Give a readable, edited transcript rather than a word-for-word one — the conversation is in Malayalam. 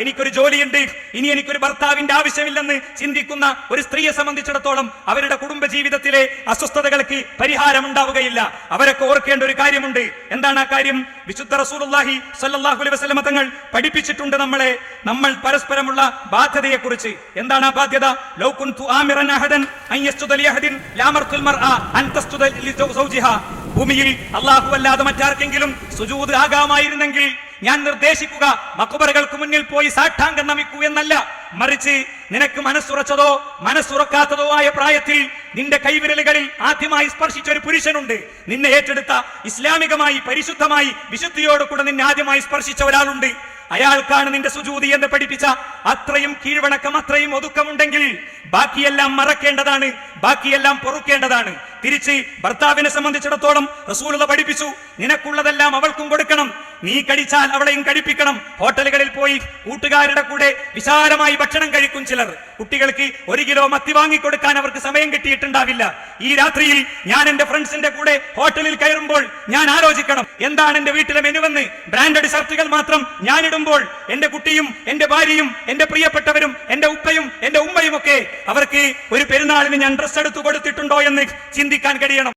എനിക്കൊരു ജോലിയുണ്ട്, ഇനി എനിക്കൊരു ഭർത്താവിന്റെ ആവശ്യമില്ലെന്ന് ചിന്തിക്കുന്ന ഒരു സ്ത്രീയെ സംബന്ധിച്ചിടത്തോളം അവരുടെ കുടുംബ ജീവിതത്തിലെ അസ്വസ്ഥതകൾക്ക് പരിഹാരം ഉണ്ടാവുകയില്ല. അവരൊക്കെ ഓർക്കേണ്ട ഒരു കാര്യമുണ്ട്. എന്താണ് ആ കാര്യം? വിശുദ്ധ റസൂലുള്ളാഹി സ്വല്ലല്ലാഹു അലൈഹി വസല്ലം തങ്ങൾ പഠിപ്പിച്ചിട്ടുണ്ട് നമ്മൾ പരസ്പരമുള്ള ബാധ്യതയെ കുറിച്ച്. എന്താണ് ആ ബാധ്യത? ലൗ കുൻതു ആമിറൻ അഹദൻ അൻ യസ്ജുദ ലിഅഹദിൻ ലഅമർതുൽ മർഅ അൻ തസ്ജുദ ലിസൗജിഹാ. ഭൂമിയിൽ അല്ലാഹു അല്ലാതെ മറ്റാർക്കെങ്കിലും സുജൂദ് ആകാമായിരുന്നെങ്കിൽ ഞാൻ നിർദ്ദേശിക്കുക മഖബറുകൾക്ക് മുന്നിൽ പോയി സാഷ്ടാംഗം നമിക്കൂ എന്നല്ല. മറിച്ച് നിനക്ക് മനസ്സുറച്ചതോ മനസ്സുറക്കാത്തതോ ആയ പ്രായത്തിൽ നിന്റെ കൈവിരലുകളിൽ ആദ്യമായി സ്പർശിച്ച ഒരു പുരുഷനുണ്ട്. നിന്നെ ഏറ്റെടുത്ത ഇസ്ലാമികമായി പരിശുദ്ധമായി വിശുദ്ധിയോടുകൂടെ നിന്നെ ആദ്യമായി സ്പർശിച്ച ഒരാളുണ്ട്. അയാൾക്കാണ് നിന്റെ സുജൂദി എന്ന് പഠിപ്പിച്ച അത്രയും കീഴ്വണക്കം, അത്രയും ഒതുക്കമുണ്ടെങ്കിൽ ബാക്കിയെല്ലാം മറക്കേണ്ടതാണ്, ബാക്കിയെല്ലാം പൊറുക്കേണ്ടതാണ്. തിരിച്ച് ഭർത്താവിനെ സംബന്ധിച്ചിടത്തോളം റസൂലുള്ളാഹി പഠിപ്പിച്ചു, നിനക്കുള്ളതെല്ലാം അവൾക്കും കൊടുക്കണം, നീ കഴിച്ചാൽ അവളെയും കഴിപ്പിക്കണം. ഹോട്ടലുകളിൽ പോയി കൂട്ടുകാരുടെ കൂടെ വിശാലമായി ഭക്ഷണം കഴിക്കും ചിലർ. കുട്ടികൾക്ക് 1 കിലോ മത്തി വാങ്ങിക്കൊടുക്കാൻ അവർക്ക് സമയം കിട്ടിയിട്ടുണ്ടാവില്ല. ഈ രാത്രിയിൽ ഞാൻ എന്റെ ഫ്രണ്ട്സിന്റെ കൂടെ ഹോട്ടലിൽ കയറുമ്പോൾ ഞാൻ ആലോചിക്കണം, എന്താണ് എന്റെ വീട്ടിലെ മെനുവെന്ന്. ബ്രാൻഡഡ് ഷർട്ടുകൾ മാത്രം ഞാൻ ഇടുമ്പോൾ എന്റെ കുട്ടിയും എന്റെ ഭാര്യയും എന്റെ പ്രിയപ്പെട്ടവരും എന്റെ ഉപ്പയും എന്റെ ഉമ്മയും ഒക്കെ അവർക്ക് ഒരു പെരുന്നാളിന് ഞാൻ ഡ്രസ് എടുത്തു കൊടുത്തിട്ടുണ്ടോ എന്ന് ചിന്തിക്കാൻ കഴിയണം.